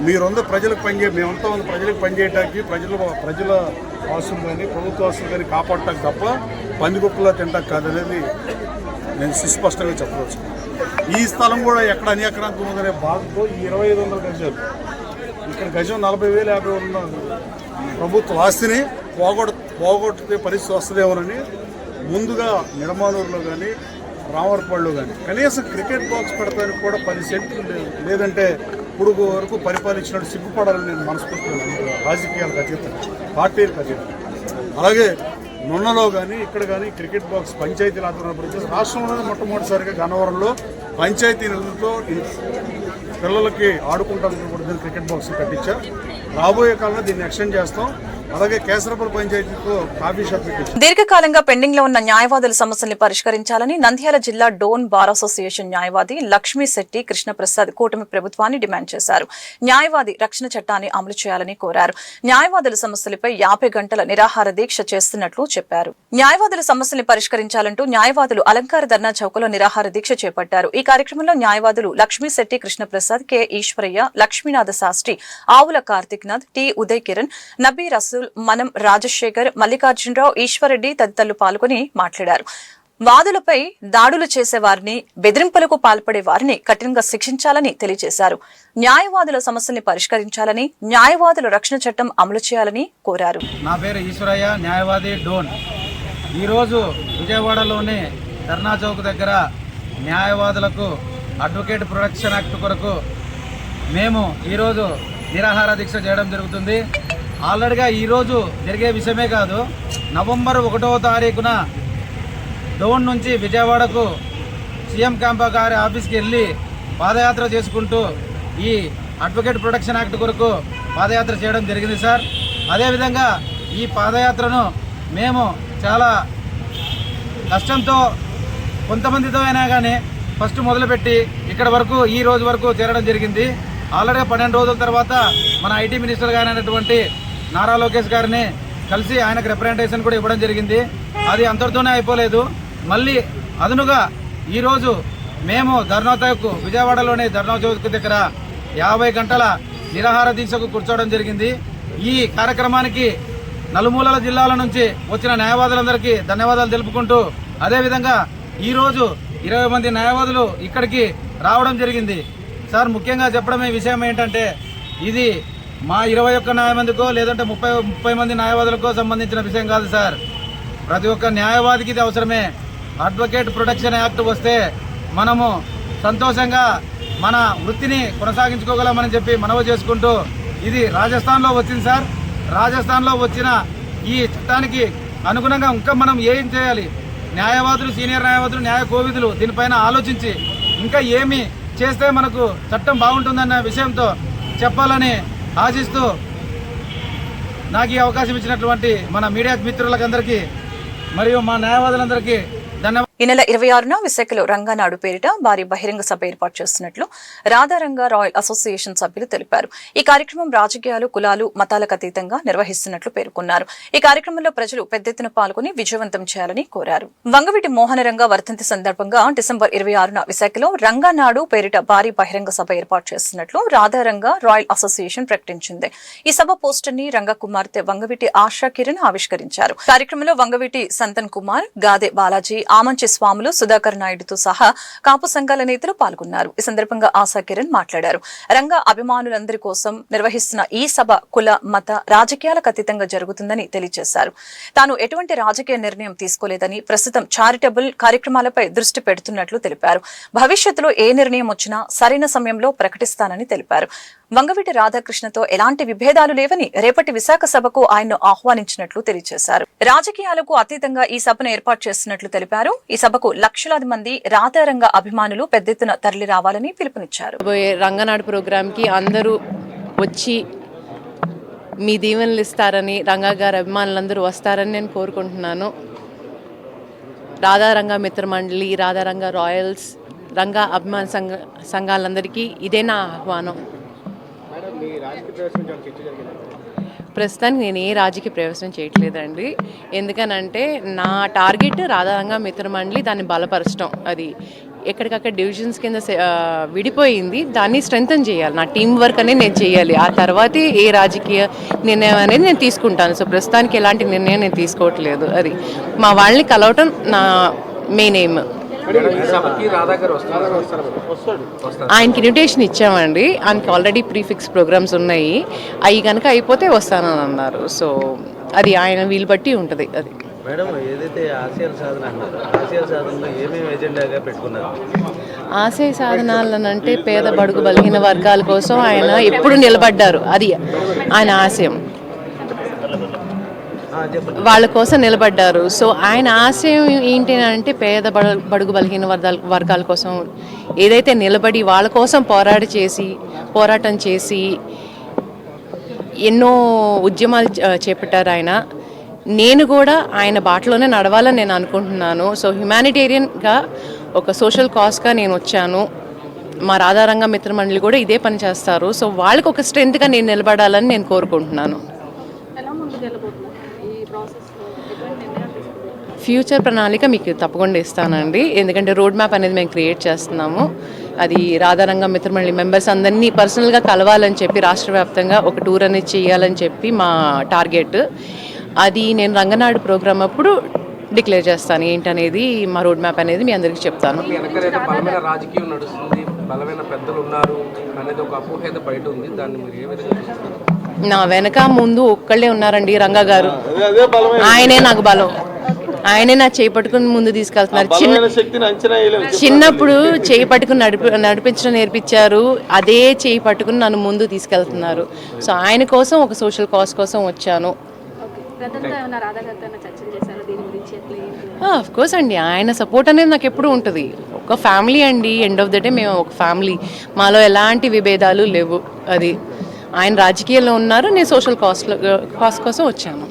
S9: మీరుంద ప్రజలకు మేమంతా ఉంది ప్రజలకు పనిచేయడానికి, ప్రజల ఆస్తులు కానీ ప్రభుత్వ ఆస్తులు కానీ కాపాడటానికి తప్ప పందికొక్కులా తింటాక కాదనేది నేను సుస్పష్టంగా చెప్పవచ్చు. ఈ స్థలం కూడా ఎక్కడ అన్యాక్రాంతం ఉందనే బాధతో ఈ 2500 గజాలు ఇక్కడ గజం 40,000 50 ఉన్న ప్రభుత్వ ఆస్తిని పోగొట్టే పరిస్థితి వస్తుందేమోనని ముందుగా నిడమానూరులో కానీ రామవరపల్లిలో కానీ కనీసం క్రికెట్ బాక్స్ పెడతానికి కూడా 10 సెంట్లు లేదంటే ఇప్పుడు వరకు పరిపాలించినట్టు సిగ్గుపడాలని నేను మనస్ఫూర్తిగా రాజకీయాలకు అతీతంగా, పార్టీలకు అతీతంగా. అలాగే నున్నలో కానీ ఇక్కడ కానీ క్రికెట్ బాక్స్ పంచాయతీలు ఆధ్వర్యంలో రాష్ట్రంలోనే మొట్టమొదటిసారిగా గన్నవరంలో పంచాయతీ నిధులతో పిల్లలకి ఆడుకుంటానికి కూడా క్రికెట్ బాక్స్ కట్టించారు. రాబోయే కాలంలో దీన్ని ఎక్స్టెండ్ చేస్తాం. అలాగే కేసరపల్లి పంచాయతీతో కాఫీ షాప్
S1: దీర్ఘకాలంగా పెండింగ్ లో ఉన్న న్యాయవాదుల సమస్యల్ని పరిష్కరించాలని నంద్యాల జిల్లా డోన్ బార్ అసోసియేషన్ న్యాయవాది లక్ష్మీశెట్టి కృష్ణప్రసాద్ కూటమి ప్రభుత్వాన్ని డిమాండ్ చేశారు. న్యాయవాది రక్షణ చట్టాన్ని అమలు చేయాలని కోరారు. న్యాయవాదుల సమస్యలపై 50 గంటల నిరాహార దీక్ష చేస్తున్నట్లు చెప్పారు. న్యాయవాదుల సమస్యల్ని పరిష్కరించాలంటూ న్యాయవాదులు అలంకార ధర్నా చౌకలో నిరాహార దీక్ష చేపట్టారు. ఈ కార్యక్రమంలో న్యాయవాదులు లక్ష్మీశెట్టి కృష్ణప్రసాద్, కె ఈశ్వరయ్య, లక్ష్మీనాథ శాస్త్రి, ఆవుల కార్తిక్నాథ్, టి ఉదయ్ కిరణ్, నబీ రసూల్, మనం రాజశేఖర్, మల్లికార్జునరావు, ఈశ్వరెడ్డి తదితరులు పాల్గొని మాట్లాడారు. వాదులపై దాడులు చేసే వారిని, బెదిరింపులకు పాల్పడే వారిని కఠినంగా శిక్షించాలని తెలియజేశారు. న్యాయవాదుల సమస్యల్ని పరిష్కరించాలని, న్యాయవాదుల రక్షణ చట్టం అమలు చేయాలని కోరారు.
S10: నా పేరు ఈశ్వరయ్య, న్యాయవాది డోన్. ఈరోజు విజయవాడలోని ధర్నా చౌక్ దగ్గర న్యాయవాదులకు అడ్వకేట్ ప్రొటెక్షన్ యాక్ట్ కొరకు మేము ఈరోజు నిరాహార దీక్ష చేయడం జరుగుతుంది. ఆల్రెడీగా ఈరోజు జరిగే విషయమే కాదు, నవంబర్ 1వ తారీఖున డోన్ నుంచి విజయవాడకు సీఎం క్యాంపా గారి ఆఫీస్కి వెళ్ళి పాదయాత్ర చేసుకుంటూ ఈ అడ్వకేట్ ప్రొటెక్షన్ యాక్ట్ కొరకు పాదయాత్ర చేయడం జరిగింది సార్. అదేవిధంగా ఈ పాదయాత్రను మేము చాలా కష్టంతో కొంతమందితో అయినా కానీ ఫస్ట్ మొదలుపెట్టి ఇక్కడ వరకు ఈ రోజు వరకు చేరడం జరిగింది. ఆల్రెడీ 12 రోజుల తర్వాత మన ఐటీ మినిస్టర్ గారు అయినటువంటి నారా లోకేష్ గారిని కలిసి ఆయనకు రిప్రజెంటేషన్ కూడా ఇవ్వడం జరిగింది. అది అంతటితోనే అయిపోలేదు. మళ్ళీ అదనుగా ఈరోజు మేము ధర్నా చౌక్, విజయవాడలోని ధర్నా చౌక్ దగ్గర 50 గంటల నిరాహార దీక్షకు కూర్చోవడం జరిగింది. ఈ కార్యక్రమానికి నలుమూలల జిల్లాల నుంచి వచ్చిన న్యాయవాదులందరికీ ధన్యవాదాలు తెలుపుకుంటూ, అదేవిధంగా ఈరోజు 20 మంది న్యాయవాదులు ఇక్కడికి రావడం జరిగింది. సార్, ముఖ్యంగా చెప్పడమే విషయం ఏంటంటే ఇది మా 21 న్యాయమందికో లేదంటే 30 మంది న్యాయవాదులకో సంబంధించిన విషయం కాదు సార్. ప్రతి ఒక్క న్యాయవాదికి ఇది అవసరమే. అడ్వకేట్ ప్రొటెక్షన్ యాక్ట్ వస్తే మనము సంతోషంగా మన వృత్తిని కొనసాగించుకోగలమని చెప్పి మనవి చేసుకుంటూ, ఇది రాజస్థాన్లో వచ్చింది సార్. రాజస్థాన్లో వచ్చిన ఈ చట్టానికి అనుగుణంగా ఇంకా మనం ఏం చేయాలి, న్యాయవాదులు, సీనియర్ న్యాయవాదులు, న్యాయ కోవిదులు దీనిపైన ఆలోచించి ఇంకా ఏమి చేస్తే మనకు చట్టం బాగుంటుందన్న విషయంతో చెప్పాలని ఆశిస్తూ నాకు ఈ అవకాశం ఇచ్చినటువంటి మన మీడియా మిత్రులకందరికీ మరియు మా న్యాయవాదులందరికీ ధన్యవాదాలు.
S1: ఈ నెల 26న విశాఖలో రంగానాడు పేరిట భారీ బహిరంగ సభ ఏర్పాటు చేస్తున్నట్లు రాధారంగ రాయల్ అసోసియేషన్ సభ్యులు తెలిపారు. ఈ కార్యక్రమం రాజకీయాలు, కులాలు, మతాలకు అతీతంగా నిర్వహిస్తున్నట్లు పేర్కొన్నారు. ఈ కార్యక్రమంలో ప్రజలు పెద్ద ఎత్తున పాల్గొని విజయవంతం చేయాలని కోరారు. వంగవీటి మోహనరంగ వర్ధంతి సందర్భంగా డిసెంబర్ 26న విశాఖలో రంగానాడు పేరిట భారీ బహిరంగ సభ ఏర్పాటు చేస్తున్నట్లు రాధారంగ రాయల్ అసోసియేషన్ ప్రకటించింది. ఈ సభ పోస్టర్ ని రంగ కుమార్తె వంగవీటి ఆశా కిరణ్ ఆవిష్కరించారు. కార్యక్రమంలో వంగవీటి సంతన్ కుమార్, గాదే బాలాజీ, ఆమంచి స్వాములు, సుధాకర్ నాయుడుతో సహా కాపు సంఘాల నేతలు పాల్గొన్నారు. ఈ సందర్భంగా ఆశా కిరణ్ మాట్లాడారు. రంగ అభిమానులందరి కోసం నిర్వహిస్తున్న ఈ సభ కుల, మత, రాజకీయాలకు అతీతంగా జరుగుతుందని తెలియజేశారు. తాను ఎటువంటి రాజకీయ నిర్ణయం తీసుకోలేదని, ప్రస్తుతం చారిటబుల్ కార్యక్రమాలపై దృష్టి పెడుతున్నట్లు తెలిపారు. భవిష్యత్తులో ఏ నిర్ణయం వచ్చినా సరైన సమయంలో ప్రకటిస్తానని తెలిపారు. వంగవీటి రాధాకృష్ణతో ఎలాంటి విభేదాలు లేవని, రేపటి విశాఖ సభకు ఆయన్ను ఆహ్వానించినట్లు తెలియజేశారు. రాజకీయాలకు అతీతంగా ఈ సభను ఏర్పాటు చేస్తున్నట్లు తెలిపారు. ఈ సభకు లక్షలాది మంది రాధారంగ అభిమానులు పెద్ద ఎత్తున తరలి రావాలని పిలుపునిచ్చారు.
S11: రంగనాడు ప్రోగ్రామ్ కి అందరూ వచ్చి మీ దీవెనలు ఇస్తారని, రంగా గారి అభిమానులందరూ వస్తారని నేను కోరుకుంటున్నాను. రాధారంగ మిత్ర మండలి, రాధారంగ రాయల్స్, రంగా అభిమాన సంఘాలందరికీ ఇదే నా ఆహ్వానం. ప్రస్తుతానికి నేను ఏ రాజకీయ ప్రవేశం చేయట్లేదండి. ఎందుకనంటే నా టార్గెట్ రాధారంగ మిత్ర మండలి, దాన్ని బలపరచడం. అది ఎక్కడికక్కడ డివిజన్స్ కింద విడిపోయింది, దాన్ని స్ట్రెంగ్తన్ చేయాలి. నా టీం వర్క్ అనేది నేను చేయాలి. ఆ తర్వాతే ఏ రాజకీయ నిర్ణయం అనేది నేను తీసుకుంటాను. సో ప్రస్తుతానికి ఎలాంటి నిర్ణయం నేను తీసుకోవట్లేదు. అది మా వాళ్ళని కలవటం నా మెయిన్ ఎయిమ్. ఆయనకి ఇన్విటేషన్ ఇచ్చామండి. ఆయనకి ఆల్రెడీ ప్రీఫిక్స్ ప్రోగ్రామ్స్ ఉన్నాయి. అవి కనుక అయిపోతే వస్తానని అన్నారు. సో అది ఆయన వీలు బట్టి ఉంటుంది. అది
S12: మేడం, ఏదైతే ఆశయాల సాధన అన్నారు, ఆశయాల సాధనలో ఏమేమి ఎజెండాగా పెట్టుకున్నారు?
S11: ఆశయ సాధనాలనంటే పేద, బడుగు, బలహీన వర్గాల కోసం ఆయన ఎప్పుడు నిలబడ్డారు. అది ఆయన ఆశయం. వాళ్ళ కోసం నిలబడ్డారు. సో ఆయన ఆశయం ఏంటి అంటే పేద, బడుగు, బలహీన వర్గాల కోసం ఏదైతే నిలబడి వాళ్ళ కోసం పోరాటం చేసి ఎన్నో ఉద్యమాలు చేపట్టారు ఆయన. నేను కూడా ఆయన బాటలోనే నడవాలని నేను అనుకుంటున్నాను. సో హ్యుమానిటేరియన్గా, ఒక సోషల్ కాజ్గా నేను వచ్చాను. మా రాధారంగ మిత్ర మండలి కూడా ఇదే పని చేస్తారు. సో వాళ్ళకి ఒక స్ట్రెంత్గా నేను నిలబడాలని నేను కోరుకుంటున్నాను. ఫ్యూచర్ ప్రణాళిక మీకు తప్పకుండా ఇస్తానండి. ఎందుకంటే రోడ్ మ్యాప్ అనేది మేము క్రియేట్ చేస్తున్నాము. అది రాధారంగ మిత్రమండలి మెంబర్స్ అందరినీ పర్సనల్గా కలవాలని చెప్పి, రాష్ట్ర వ్యాప్తంగా ఒక టూర్ అనేది చేయాలని చెప్పి మా టార్గెట్. అది నేను రంగనాడు ప్రోగ్రామ్ అప్పుడు డిక్లేర్ చేస్తాను ఏంటనేది, మా రోడ్ మ్యాప్ అనేది మీ అందరికీ చెప్తాను.
S12: బలమైన రాజకీయం నడుస్తుంది, బలమైన పెద్దలు ఉన్నారు అనేది ఒక అపోహేద బయట ఉంది. దాన్ని మీరు ఏ విధంగా చూస్తారు?
S11: నా వెనక ముందు ఒక్కళ్ళే ఉన్నారండి, రంగా గారు. ఆయనే నాకు బలం. ఆయనే నా చేయి పట్టుకుని ముందు తీసుకెళ్తున్నారు. చిన్నప్పుడు చేయి పట్టుకుని నడిపించడం నేర్పించారు. అదే చేయి పట్టుకుని నన్ను ముందు తీసుకెళ్తున్నారు. సో ఆయన కోసం, ఒక సోషల్ కాజ్ కోసం వచ్చాను. ఆఫ్ కోర్స్ అండి, ఆయన సపోర్ట్ అనేది నాకు ఎప్పుడు ఉంటుంది. ఒక ఫ్యామిలీ అండి, ఎండ్ ఆఫ్ ద డే మేము ఒక ఫ్యామిలీ. మాలో ఎలాంటి విభేదాలు లేవు. అది ఆయన రాజకీయాల్లో ఉన్నారు, నేను సోషల్ కాజ్ కోసం వచ్చాను.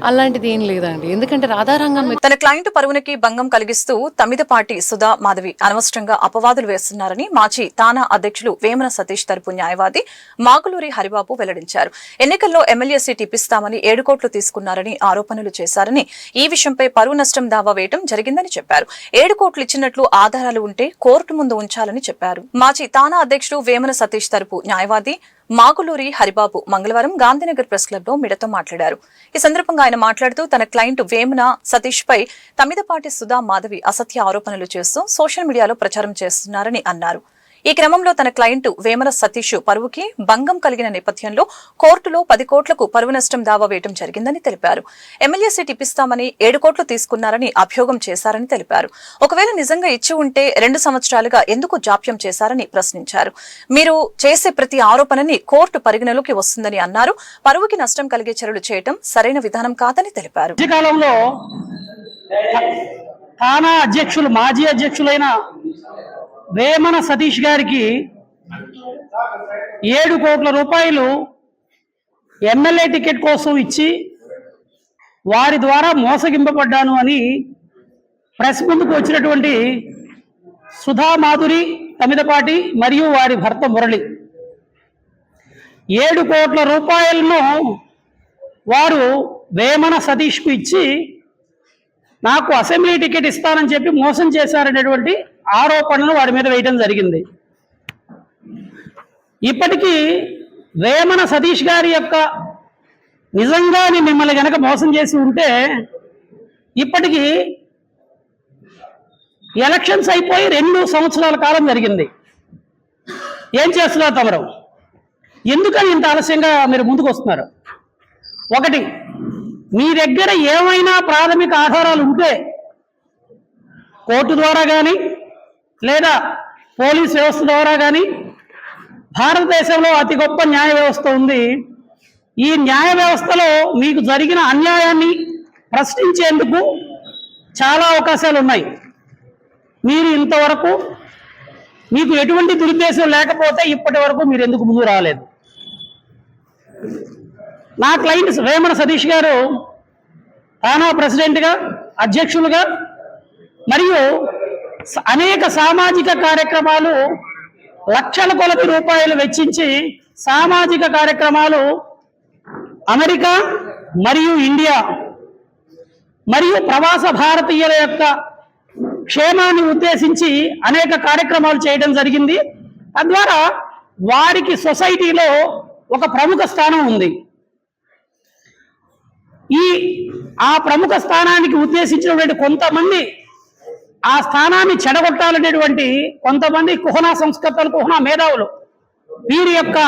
S11: అలాంటిది ఏం లేదండి. ఎందుకంటే రాధారంగం
S1: తన క్లయింట్ పరువునికి భంగం కలిగిస్తూ తమిదపాటి సుధా మాధవి అనవసరంగా అపవాదులు వేస్తున్నారని మాజీ తానా అధ్యక్షులు వేమన సతీష్ తరపు న్యాయవాది మాగులూరి హరిబాబు వెల్లడించారు. ఎన్నికల్లో ఎమ్మెల్యే సీట్ ఇప్పిస్తామని 7 కోట్లు తీసుకున్నారని ఆరోపణలు చేశారని, ఈ విషయంపై పరువు నష్టం దావా వేయడం జరిగిందని చెప్పారు. 7 కోట్లు ఇచ్చినట్లు ఆధారాలు ఉంటే కోర్టు ముందు ఉంచాలని చెప్పారు. మాజీ తానా అధ్యక్షుడు వేమన సతీష్ తరపు న్యాయవాది మాగులూరి హరిబాబు మంగళవారం గాంధీనగర్ ప్రెస్ క్లబ్ లో మీడియాతో మాట్లాడారు. ఈ సందర్భంగా ఆయన మాట్లాడుతూ తన క్లయింట్ వేమన సతీష్ పై తమిదపాటి సుధా మాధవి అసత్య ఆరోపణలు చేస్తూ సోషల్ మీడియాలో ప్రచారం చేస్తున్నారని అన్నారు. ఈ క్రమంలో తన క్లయింట్ వేమన సతీష్ పరువుకి భంగం కలిగిన నేపథ్యంలో కోర్టులో 10 కోట్లకు పరువు నష్టం దావా వేయడం జరిగిందని తెలిపారు. ఎమ్మెల్యే సీట్ ఇప్పిస్తామని 7 కోట్లు తీసుకున్నారని అభియోగం చేశారని తెలిపారు. ఒకవేళ నిజంగా ఇచ్చి ఉంటే 2 సంవత్సరాలుగా ఎందుకు జాప్యం చేశారని ప్రశ్నించారు. మీరు చేసే ప్రతి ఆరోపణని కోర్టు పరిగణలోకి వస్తుందని అన్నారు. పరువుకి నష్టం కలిగే చర్యలు చేయడం సరైన విధానం కాదని తెలిపారు.
S13: కాలంలో థానా అధ్యక్షులు మాజీ అధ్యక్షులైన వేమన సతీష్ గారికి 7 కోట్ల రూపాయలు ఎమ్మెల్యే టికెట్ కోసం ఇచ్చి వారి ద్వారా మోసగింపబడ్డాను అని ప్రెస్ ముందుకు వచ్చినటువంటి సుధా మాధురి తమిదపాటి మరియు వారి భర్త మురళి 7 కోట్ల రూపాయలను వారు వేమన సతీష్కు ఇచ్చి నాకు అసెంబ్లీ టికెట్ ఇస్తానని చెప్పి మోసం చేశారనేటువంటి ఆరోపణలు వారి మీద వేయడం జరిగింది. ఇప్పటికీ వేమన సతీష్ గారి యొక్క నిజంగానే మిమ్మల్ని గనక మోసం చేసి ఉంటే ఇప్పటికీ ఎలక్షన్స్ అయిపోయి 2 సంవత్సరాల కాలం జరిగింది. ఏం చేస్తున్నారు తమరు? ఎందుకని ఇంత ఆలస్యంగా మీరు ముందుకు వస్తున్నారు? ఒకటి, మీ దగ్గర ఏమైనా ప్రాథమిక ఆధారాలు ఉంటే కోర్టు ద్వారా కానీ లేదా పోలీస్ వ్యవస్థ ద్వారా కానీ, భారతదేశంలో అతి గొప్ప న్యాయ వ్యవస్థ ఉంది. ఈ న్యాయ వ్యవస్థలో మీకు జరిగిన అన్యాయాన్ని ప్రశ్నించేందుకు చాలా అవకాశాలు ఉన్నాయి. మీరు ఇంతవరకు మీకు ఎటువంటి దురుద్దేశం లేకపోతే ఇప్పటి వరకు మీరు ఎందుకు ముందు రాలేదు? నా క్లయింట్ వేమన సతీష్ గారు థానా ప్రెసిడెంట్గా, అధ్యక్షులుగా మరియు అనేక సామాజిక కార్యక్రమాలు లక్షల కొలది రూపాయలు వెచ్చించి సామాజిక కార్యక్రమాలు అమెరికా మరియు ఇండియా మరియు ప్రవాస భారతీయుల యొక్క క్షేమాన్ని ఉద్దేశించి అనేక కార్యక్రమాలు చేయడం జరిగింది. తద్వారా వారికి సొసైటీలో ఒక ప్రముఖ స్థానం ఉంది. ఆ ప్రముఖ స్థానానికి ఉద్దేశించినటువంటి కొంతమంది ఆ స్థానాన్ని చెడగొట్టాలనేటువంటి కొంతమంది కుహనా సంస్కర్తలు, కుహనా మేధావులు వీరి యొక్క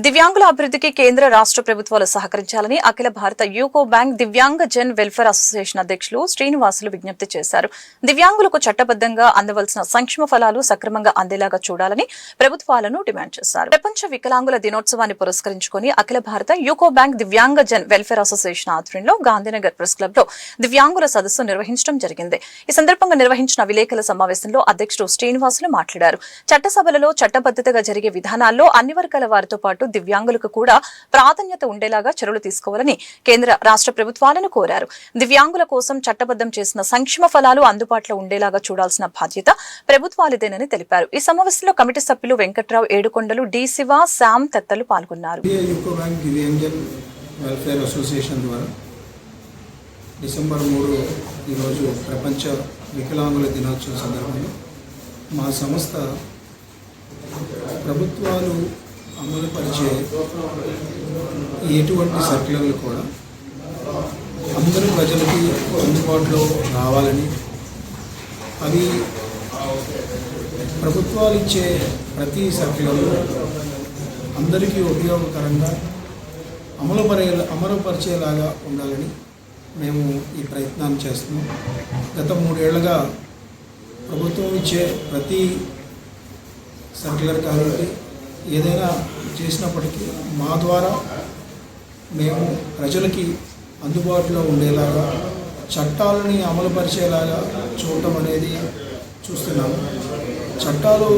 S1: దివ్యాంగుల అభివృద్ధికి కేంద్ర రాష్ట్ర ప్రభుత్వాలు సహకరించాలని అఖిల భారత యూకో బ్యాంక్ దివ్యాంగ జన్ వెల్ఫేర్ అసోసియేషన్ అధ్యక్షులు శ్రీనివాసులు విజ్ఞప్తి చేశారు. దివ్యాంగులకు చట్టబద్దంగా అందవలసిన సంక్షేమ ఫలాలు సక్రమంగా అందేలాగా చూడాలని ప్రభుత్వాలను డిమాండ్ చేశారు. ప్రపంచ వికలాంగుల దినోత్సవాన్ని పురస్కరించుకుని అఖిల భారత యూకో బ్యాంక్ దివ్యాంగ జన్ వెల్ఫేర్ అసోసియేషన్ ఆధ్వర్యంలో గాంధీనగర్ ప్రెస్ క్లబ్ లో దివ్యాంగుల సదస్సు నిర్వహించడం జరిగింది. ఈ సందర్భంగా నిర్వహించిన విలేకరుల సమావేశంలో అధ్యక్షుడు శ్రీనివాసులు మాట్లాడారు. చట్టసభలలో చట్టబద్దతగా జరిగే విధానాల్లో అన్ని వర్గాల వారితో పాటు దివ్యాంగులకు కూడా ప్రాధాన్యత ఉండేలాగా చర్యలు తీసుకోవాలని కేంద్ర రాష్ట్ర ప్రభుత్వాలను కోరారు. దివ్యాంగుల కోసం చట్టబద్దం చేసిన సంక్షేమ ఫలాలు అందుబాటులో ఉండేలాగా చూడాల్సిన బాధ్యత ప్రభుత్వాలదేనని తెలిపారు. ఈ సమావేశంలో కమిటీ సభ్యులు వెంకట్రావు, ఏడుకొండలు, డి శివ, శామ్ తదితరులు పాల్గొన్నారు.
S14: డిసెంబర్ 3 ఈరోజు ప్రపంచ వికలాంగుల దినోత్సవం సందర్భంగా మా సంస్థ ప్రభుత్వాలు అమలుపరిచే ఎటువంటి సర్క్యులర్లు కూడా అందరూ ప్రజలకి అందుబాటులో రావాలని, అవి ప్రభుత్వాలు ఇచ్చే ప్రతి సర్క్యులర్లు అందరికీ ఉపయోగకరంగా అమలుపరిచేలాగా ఉండాలని మేము ఈ ప్రయత్నాన్ని చేస్తున్నాం. గత 3 ఏళ్లుగా ప్రభుత్వం ఇచ్చే ప్రతి సర్క్యులర్ కానివ్వండి ఏదైనా చేసినప్పటికీ మా ద్వారా మేము ప్రజలకి అందుబాటులో ఉండేలాగా చట్టాలని అమలుపరిచేలాగా చూడటం అనేది చూస్తున్నాము. చట్టాలు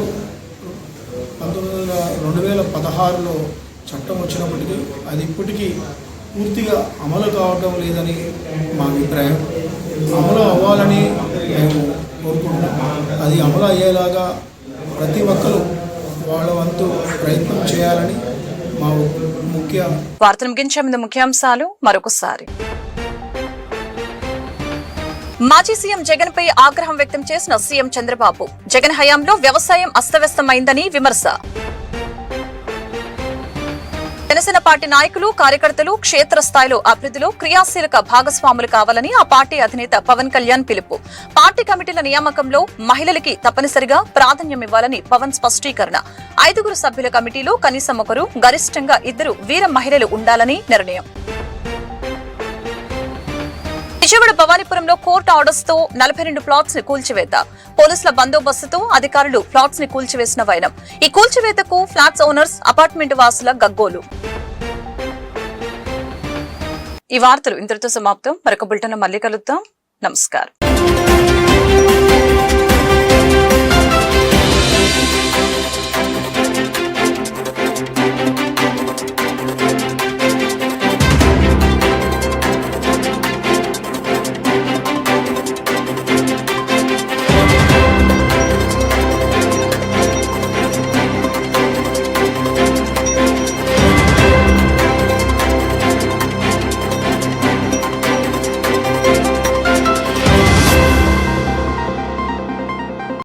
S14: 2016లో చట్టం వచ్చినప్పటికీ అది ఇప్పటికీ పూర్తిగా అమలు కావడం లేదని మా అభిప్రాయం. అమలు అవ్వాలని మేము కోరుకుంటున్నాం. అది అమలు అయ్యేలాగా ప్రతి ఒక్కరూ వాళ్ళ వంతు ప్రయత్నం చేయాలని మా ముఖ్య.
S1: వార్తలు ముగించే ముందు ముఖ్యాంశాలు మరొకసారి. మాజీ సీఎం జగన్ పై ఆగ్రహం వ్యక్తం చేసిన సీఎం చంద్రబాబు. జగన్ హయాంలో వ్యవసాయం అస్తవ్యస్తమైందని విమర్శ. జనసేన పార్టీ నాయకులు కార్యకర్తలు క్షేత్రస్థాయిలో అభివృద్ధిలో క్రియాశీలక భాగస్వాములు కావాలని ఆ పార్టీ అధినేత పవన్ కళ్యాణ్ పిలుపు. పార్టీ కమిటీల నియామకంలో మహిళలకి తప్పనిసరిగా ప్రాధాన్యమివ్వాలని పవన్ స్పష్టీకరణ. 5 సభ్యుల కమిటీలో కనీసం ఒకరు, గరిష్టంగా 2 వీర మహిళలు ఉండాలని నిర్ణయం. విజయవాడ భవానీపురంలో కోర్టు ఆర్డర్స్ తో 42 ప్లాట్స్ ని కూల్చివేత. పోలీసుల బందోబస్తుతో అధికారులు ప్లాట్స్ ని కూల్చివేసిన వైనం. ఈ కూల్చివేతకు ఫ్లాట్స్ ఓనర్స్, అపార్ట్మెంట్ వాసుల గగ్గోలు. ఈ వార్తలు ఇంతటితో సమాప్తం. మరొక బులెటిన్ మళ్ళీ కలుద్దాం. నమస్కారం.